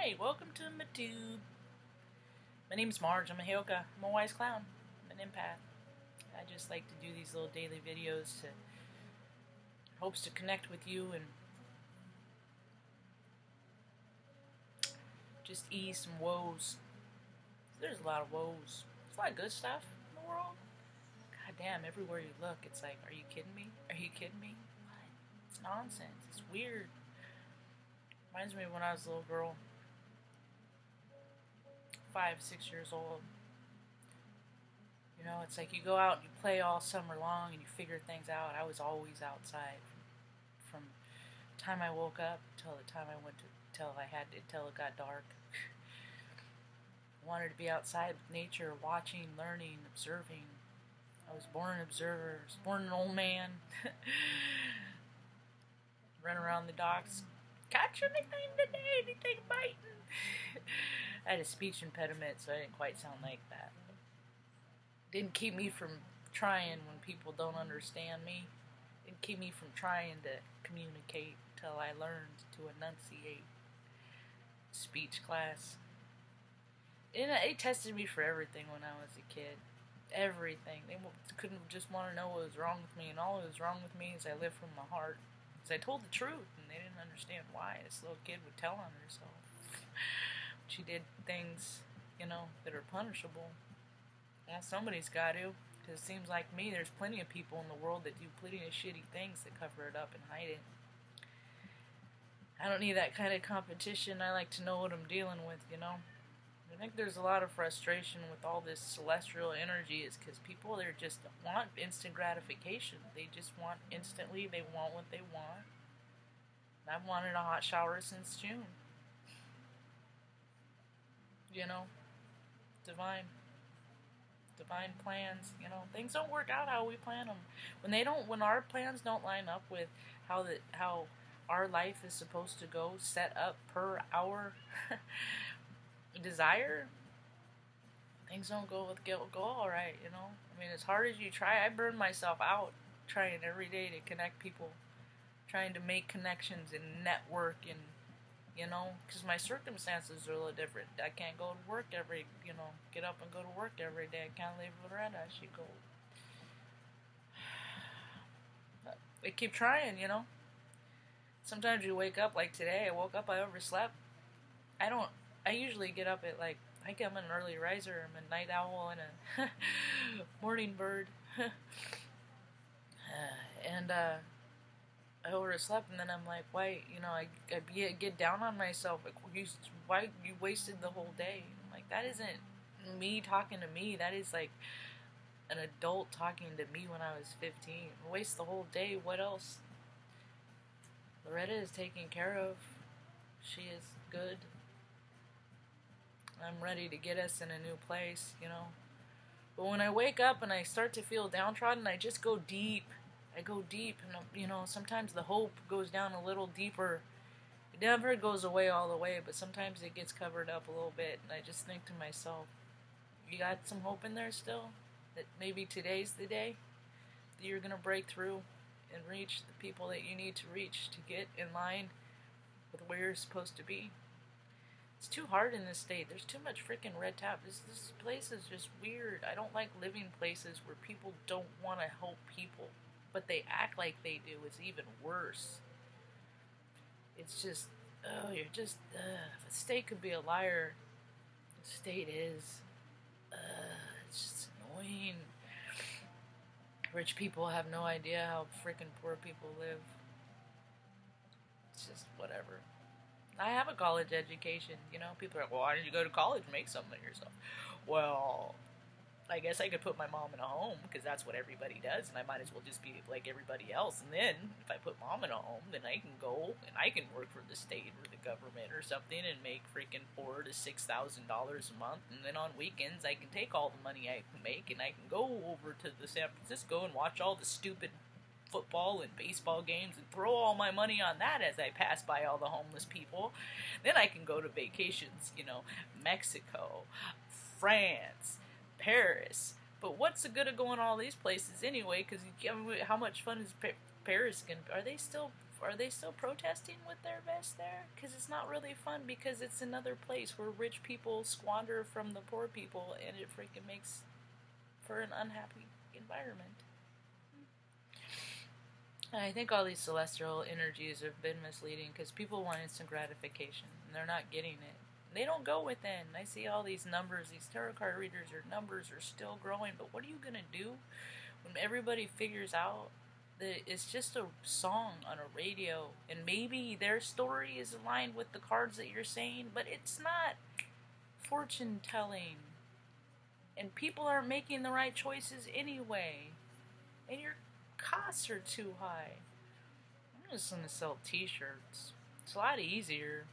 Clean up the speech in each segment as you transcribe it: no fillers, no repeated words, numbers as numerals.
Hi, welcome to my tube. My name's Marge. I'm a Heoka. I'm a wise clown. I'm an empath. I just like to do these little daily videos to hopes to connect with you and just ease some woes. There's a lot of woes. There's a lot of good stuff in the world. God damn, everywhere you look, it's like, are you kidding me? Are you kidding me? What? It's nonsense. It's weird. Reminds me of when I was a little girl. 5, 6 years old. You know, it's like you go out and you play all summer long and you figure things out. I was always outside from the time I woke up till the time I went to till it got dark. I wanted to be outside with nature, watching, learning, observing. I was born an observer. I was born an old man. Run around the docks. Catch anything today, anything biting. I had a speech impediment, so I didn't quite sound like that. Didn't keep me from trying when people don't understand me. Didn't keep me from trying to communicate till I learned to enunciate. Speech class. They tested me for everything when I was a kid. Everything. They couldn't just want to know what was wrong with me, and all that was wrong with me is I lived from my heart. Because I told the truth, and they didn't understand why. This little kid would tell on herself. She did things, you know, that are punishable. Well, somebody's got to, because it seems like me, there's plenty of people in the world that do plenty of shitty things that cover it up and hide it. I don't need that kind of competition. I like to know what I'm dealing with, you know. I think there's a lot of frustration with all this celestial energy is because people, they just want instant gratification. They just want instantly, they want what they want. And I've wanted a hot shower since June. You know, divine plans, you know, things don't work out how we plan them. When our plans don't line up with how our life is supposed to go, set up per our desire, things don't go all right, you know. I mean, as hard as you try, I burn myself out trying every day to connect people, trying to make connections and network and, you know, because my circumstances are a little different. I can't go to work get up and go to work every day. I can't leave Loretta. She go. I keep trying, you know. Sometimes you wake up, like today, I woke up, I overslept. I usually get up at I think I'm an early riser. I'm a night owl and a morning bird. And, I overslept, and then I'm like, why, you know, I get down on myself, like, why you wasted the whole day? I'm like, that isn't me talking to me, that is like an adult talking to me when I was 15. Waste the whole day, what else? Loretta is taken care of. She is good. I'm ready to get us in a new place, you know. But when I wake up and I start to feel downtrodden, I just go deep. I go deep, and, you know, sometimes the hope goes down a little deeper. It never goes away all the way, but sometimes it gets covered up a little bit, and I just think to myself, you got some hope in there still? That maybe today's the day that you're going to break through and reach the people that you need to reach to get in line with where you're supposed to be. It's too hard in this state. There's too much freaking red tape. This place is just weird. I don't like living places where people don't want to help people, but they act like they do. It's even worse. It's just, you're just, if a state could be a liar, the state is. It's just annoying. Rich people have no idea how freaking poor people live. It's just whatever. I have a college education, you know. People are like, well, why did you go to college? Make something of yourself. Well, I guess I could put my mom in a home, because that's what everybody does, and I might as well just be like everybody else. And then, if I put mom in a home, then I can go, and I can work for the state or the government or something, and make freaking $4,000 to $6,000 a month, and then on weekends, I can take all the money I can make, and I can go over to the San Francisco and watch all the stupid football and baseball games, and throw all my money on that as I pass by all the homeless people. Then I can go to vacations, you know, Mexico, France, Paris. But what's the good of going all these places anyway? Because how much fun is Paris going to be? Are they still protesting with their vest there? Because it's not really fun, because it's another place where rich people squander from the poor people, and it freaking makes for an unhappy environment. And I think all these celestial energies have been misleading, because people want instant gratification, and they're not getting it. They don't go within. I see all these numbers, these tarot card readers, or numbers are still growing, but what are you going to do when everybody figures out that it's just a song on a radio, and maybe their story is aligned with the cards that you're saying, but it's not fortune telling, and people aren't making the right choices anyway, and your costs are too high. I'm just gonna sell t-shirts. It's a lot easier.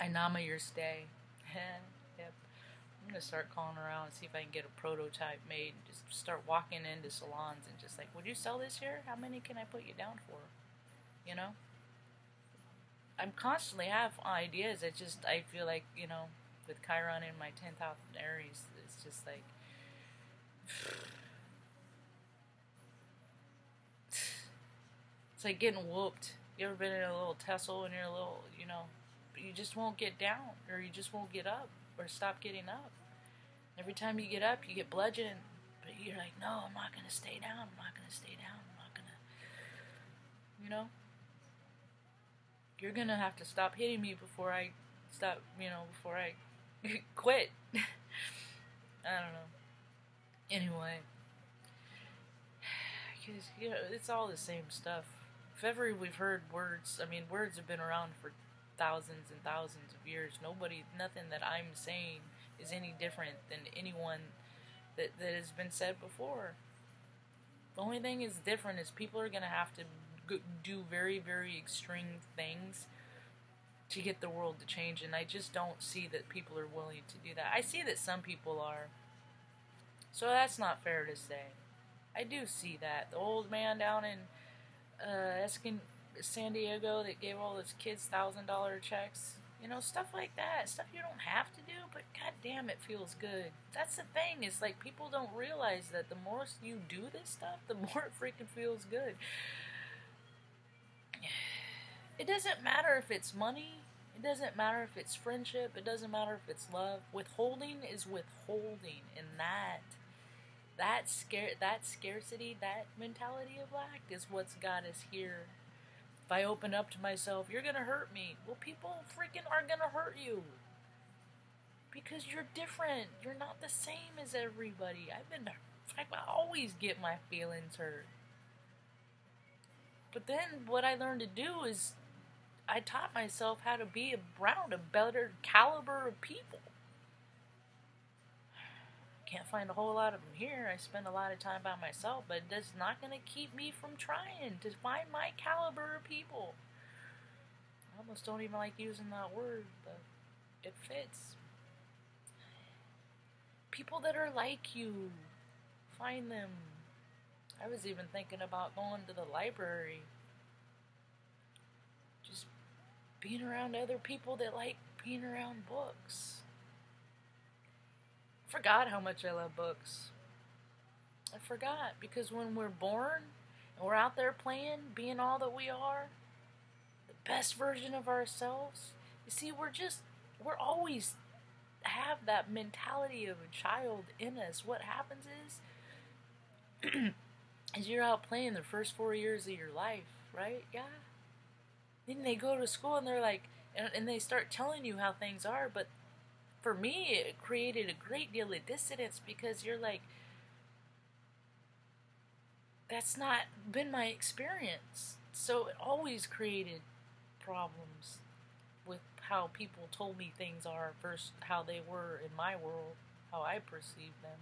I nama your stay. Yep. I'm gonna start calling around and see if I can get a prototype made, and just start walking into salons and just like, would you sell this here? How many can I put you down for? You know? I'm constantly have ideas. I feel like, you know, with Chiron in my 10th house in Aries, it's just like it's like getting whooped. You ever been in a little tussle and you're a little, you know, you just won't get down, or you just won't get up, or stop getting up. Every time you get up, you get bludgeoned, but you're like, no, I'm not going to stay down, I'm not going to stay down, I'm not going to, you know? You're going to have to stop hitting me before I stop, you know, before I quit. I don't know. Anyway, because, you know, it's all the same stuff. If ever we've heard words, I mean, words have been around for thousands and thousands of years. Nothing that I'm saying is any different than anyone that has been said before. The only thing is different is people are going to have to do very, very extreme things to get the world to change, and I just don't see that people are willing to do that. I see that some people are, so that's not fair to say. I do see that. The old man down in San Diego that gave all his kids $1,000 checks, you know, stuff like that, stuff you don't have to do, but goddamn, it feels good. That's the thing, is like, people don't realize that the more you do this stuff, the more it freaking feels good. It doesn't matter if it's money, it doesn't matter if it's friendship, it doesn't matter if it's love. Withholding is withholding, and that scarcity, that mentality of lack is what's got us here. If I open up to myself, you're gonna hurt me. Well, people freaking are gonna hurt you. Because you're different. You're not the same as everybody. I always get my feelings hurt. But then what I learned to do is I taught myself how to be around a better caliber of people. Can't find a whole lot of them here. I spend a lot of time by myself, but that's not going to keep me from trying to find my caliber of people. I almost don't even like using that word, but it fits. People that are like you, find them. I was even thinking about going to the library. Just being around other people that like being around books. I forgot how much I love books. I forgot, because when we're born and we're out there playing, being all that we are, the best version of ourselves, you see, we're always have that mentality of a child in us. What happens is you're out playing the first 4 years of your life, right? Yeah. Then they go to school and they're like, and they start telling you how things are, but for me, it created a great deal of dissidence, because you're like, that's not been my experience. So it always created problems with how people told me things are versus how they were in my world, how I perceived them.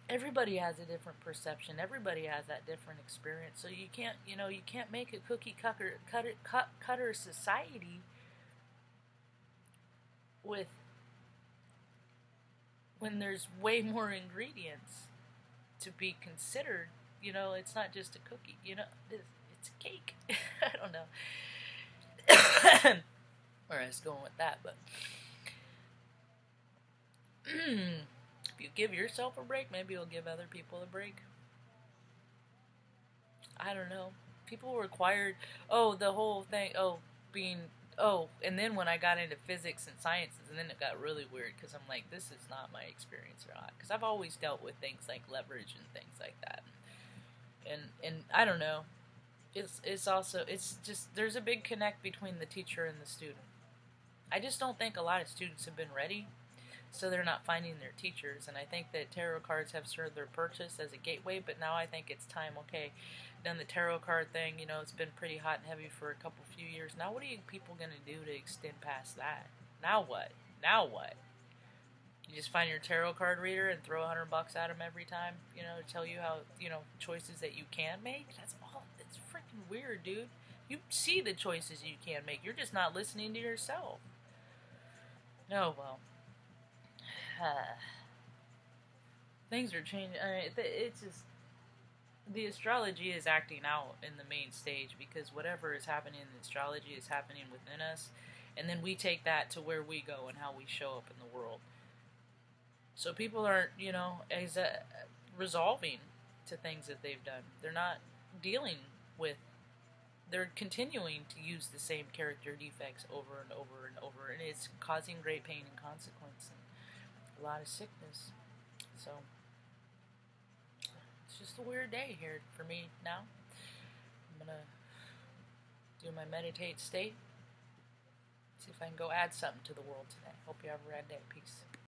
Everybody has a different perception. Everybody has that different experience. So you can't make a cookie cutter society with when there's way more ingredients to be considered. You know, it's not just a cookie. You know, it's a cake. I don't know. Where I was going with that, but if you give yourself a break, maybe you'll give other people a break. I don't know. people required, the whole thing, being, and then when I got into physics and sciences, and then it got really weird, because I'm like, this is not my experience or not, because I've always dealt with things like leverage and things like that, and I don't know, it's also, it's just, there's a big connect between the teacher and the student. I just don't think a lot of students have been ready, so they're not finding their teachers. And I think that tarot cards have served their purpose as a gateway, but now I think it's time, okay, done the tarot card thing, it's been pretty hot and heavy for a couple few years. Now what are you people going to do to extend past that? Now what? Now what? You just find your tarot card reader and throw $100 at them every time, to tell you how, choices that you can make? That's all. It's freaking weird, dude. You see the choices you can make. You're just not listening to yourself. Oh, well. Things are changing. It's just, the astrology is acting out in the main stage, because whatever is happening in the astrology is happening within us, and then we take that to where we go and how we show up in the world. So people aren't, resolving to things that they've done. They're not dealing with, they're continuing to use the same character defects over and over and over, and it's causing great pain and consequence and a lot of sickness. So it's just a weird day here for me now. I'm gonna do my meditate state, see if I can go add something to the world today. Hope you have a rad day. Peace.